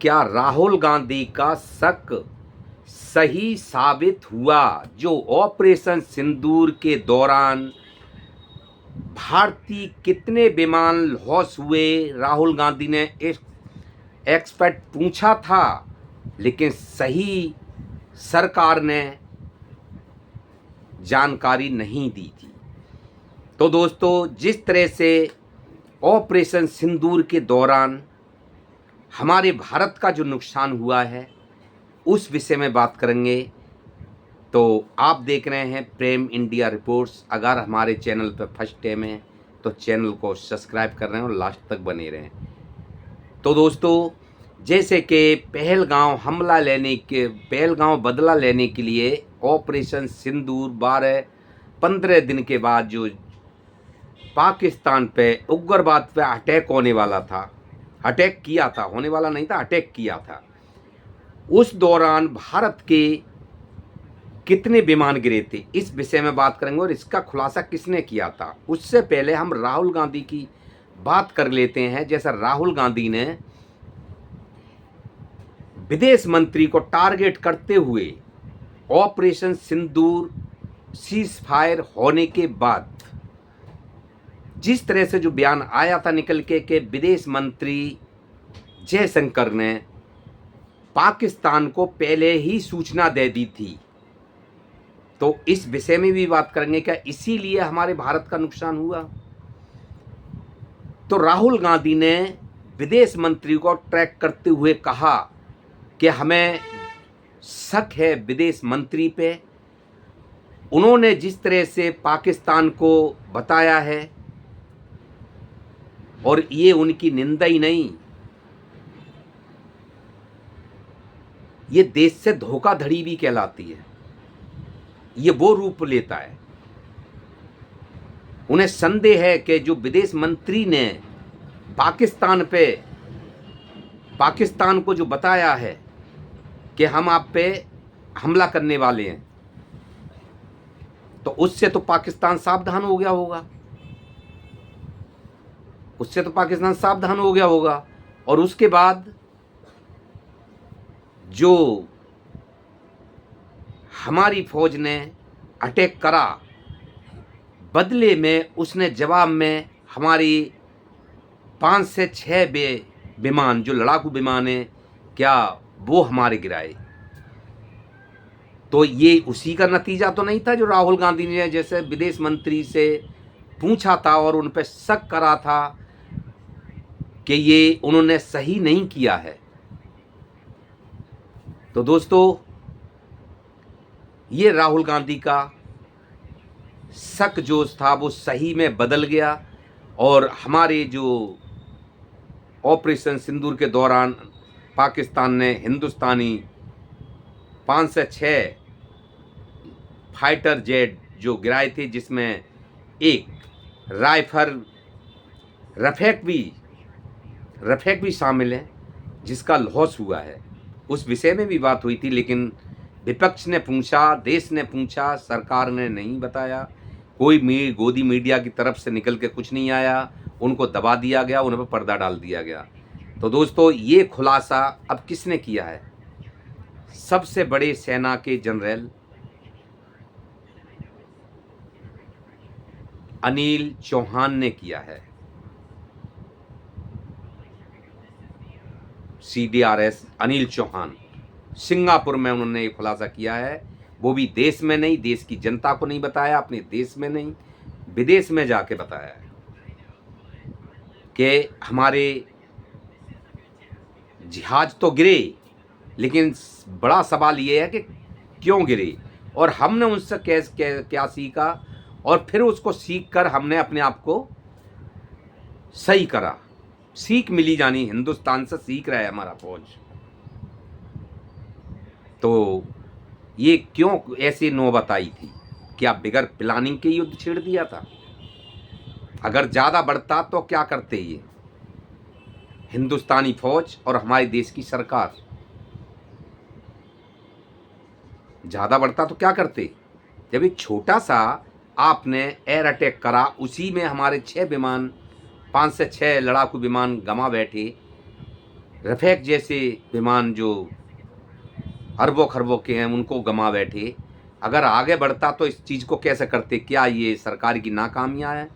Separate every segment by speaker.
Speaker 1: क्या राहुल गांधी का शक सही साबित हुआ? जो ऑपरेशन सिंदूर के दौरान भारतीय कितने विमान लॉस हुए, राहुल गांधी ने इस एक्सपर्ट पूछा था, लेकिन सही सरकार ने जानकारी नहीं दी थी। तो दोस्तों, जिस तरह से ऑपरेशन सिंदूर के दौरान हमारे भारत का जो नुकसान हुआ है, उस विषय में बात करेंगे। तो आप देख रहे हैं प्रेम इंडिया रिपोर्ट्स। अगर हमारे चैनल पर फर्स्ट टाइम है तो चैनल को सब्सक्राइब कर रहे हैं और लास्ट तक बने रहें। तो दोस्तों, जैसे कि पहलगांव बदला लेने के लिए ऑपरेशन सिंदूर 12-15 दिन के बाद जो पाकिस्तान पे उग्रवाद पे अटैक होने वाला था, अटैक किया था, होने वाला नहीं था, अटैक किया था, उस दौरान भारत के कितने विमान गिरे थे, इस विषय में बात करेंगे और इसका खुलासा किसने किया था। उससे पहले हम राहुल गांधी की बात कर लेते हैं। जैसा राहुल गांधी ने विदेश मंत्री को टारगेट करते हुए ऑपरेशन सिंदूर सीज फायर होने के बाद जिस तरह से जो बयान आया था निकल के विदेश मंत्री जयशंकर ने पाकिस्तान को पहले ही सूचना दे दी थी, तो इस विषय में भी बात करेंगे। क्या इसीलिए हमारे भारत का नुकसान हुआ? तो राहुल गांधी ने विदेश मंत्री को ट्रैक करते हुए कहा कि हमें शक है विदेश मंत्री पे। उन्होंने जिस तरह से पाकिस्तान को बताया है, और ये उनकी निंदा ही नहीं, ये देश से धोखाधड़ी भी कहलाती है। ये वो रूप लेता है। उन्हें संदेह है कि जो विदेश मंत्री ने पाकिस्तान को जो बताया है कि हम आप पे हमला करने वाले हैं, तो उससे तो पाकिस्तान सावधान हो गया होगा, और उसके बाद जो हमारी फौज ने अटैक करा, बदले में उसने जवाब में हमारी 5 से 6 विमान जो लड़ाकू विमान है, क्या वो हमारे गिराए। तो ये उसी का नतीजा तो नहीं था जो राहुल गांधी ने जैसे विदेश मंत्री से पूछा था और उन पर शक करा था कि ये उन्होंने सही नहीं किया है। तो दोस्तों, ये राहुल गांधी का शक जो था वो सही में बदल गया, और हमारे जो ऑपरेशन सिंदूर के दौरान पाकिस्तान ने हिंदुस्तानी 5 से 6 फाइटर जेट जो गिराए थे, जिसमें एक राइफल रफेक भी शामिल है, जिसका लॉस हुआ है। उस विषय में भी बात हुई थी, लेकिन विपक्ष ने पूछा, देश ने पूछा, सरकार ने नहीं बताया। कोई गोदी मीडिया की तरफ से निकल के कुछ नहीं आया, उनको दबा दिया गया, उन पर पर्दा डाल दिया गया। तो दोस्तों, ये खुलासा अब किसने किया है? सबसे बड़े सेना के जनरल अनिल चौहान ने किया है। CDRS अनिल चौहान, सिंगापुर में उन्होंने ये खुलासा किया है। वो भी देश में नहीं, देश की जनता को नहीं बताया, अपने देश में नहीं, विदेश में जाके बताया है कि हमारे जहाज तो गिरे, लेकिन बड़ा सवाल ये है कि क्यों गिरे, और हमने उनसे क्या सीखा, और फिर उसको सीख कर हमने अपने आप को सही करा। सीख मिली, जानी हिंदुस्तान से सीख रहा है हमारा फौज। तो ये क्यों ऐसी नौबत आई थी? क्या बिगर प्लानिंग के युद्ध छेड़ दिया था? अगर ज़्यादा बढ़ता तो क्या करते ये हिंदुस्तानी फौज और हमारे देश की सरकार? ज़्यादा बढ़ता तो क्या करते? जब एक छोटा सा आपने एयर अटैक करा, उसी में हमारे 6 विमान, 5 से 6 लड़ाकू विमान गंवा बैठे, रफेक जैसे विमान जो अरबों खरबों के हैं उनको गंवा बैठे। अगर आगे बढ़ता तो इस चीज़ को कैसे करते? क्या ये सरकार की नाकामियाँ है,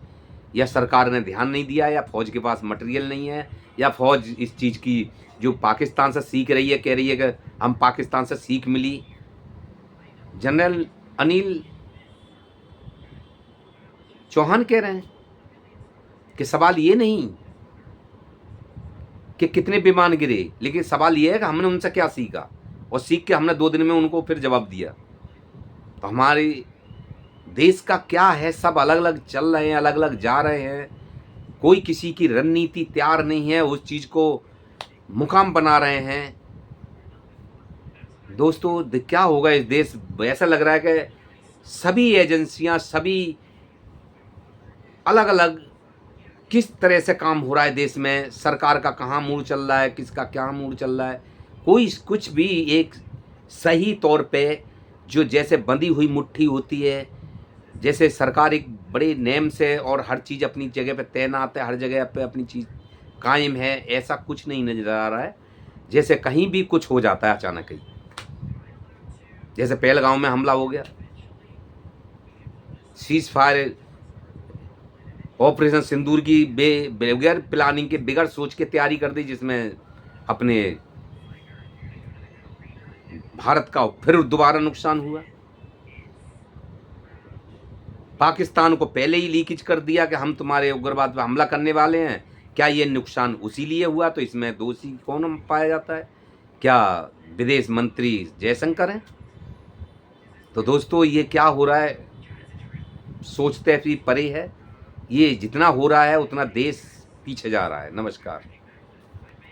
Speaker 1: या सरकार ने ध्यान नहीं दिया, या फौज के पास मटेरियल नहीं है, या फौज इस चीज़ की जो पाकिस्तान से सीख रही है, कह रही है कि हम पाकिस्तान से सीख मिली। जनरल अनिल चौहान कह रहे हैं कि सवाल ये नहीं कि कितने विमान गिरे, लेकिन सवाल ये है कि हमने उनसे क्या सीखा, और सीख के हमने 2 दिन में उनको फिर जवाब दिया। तो हमारे देश का क्या है, सब अलग अलग चल रहे हैं, अलग अलग जा रहे हैं, कोई किसी की रणनीति तैयार नहीं है, उस चीज़ को मुकाम बना रहे हैं। दोस्तों क्या होगा इस देश, ऐसा लग रहा है कि सभी एजेंसियां, सभी अलग अलग किस तरह से काम हो रहा है देश में, सरकार का कहाँ मूड चल रहा है, किसका क्या मूड चल रहा है, कोई कुछ भी एक सही तौर पे, जो जैसे बंधी हुई मुट्ठी होती है, जैसे सरकार एक बड़े नेम से और हर चीज़ अपनी जगह पे तैनात है, हर जगह पे अपनी चीज़ कायम है, ऐसा कुछ नहीं नजर आ रहा है। जैसे कहीं भी कुछ हो जाता है अचानक ही, जैसे पहलगांव में हमला हो गया, सीज फायर ऑपरेशन सिंदूर की बगैर प्लानिंग के, बगैर सोच के तैयारी कर दी, जिसमें अपने भारत का फिर दोबारा नुकसान हुआ। पाकिस्तान को पहले ही लीकेज कर दिया कि हम तुम्हारे उग्रवाद पर हमला करने वाले हैं। क्या ये नुकसान उसी लिए हुआ? तो इसमें दोषी कौन पाया जाता है? क्या विदेश मंत्री जयशंकर हैं? तो दोस्तों ये क्या हो रहा है, सोचते भी परे है। ये जितना हो रहा है उतना देश पीछे जा रहा है। नमस्कार।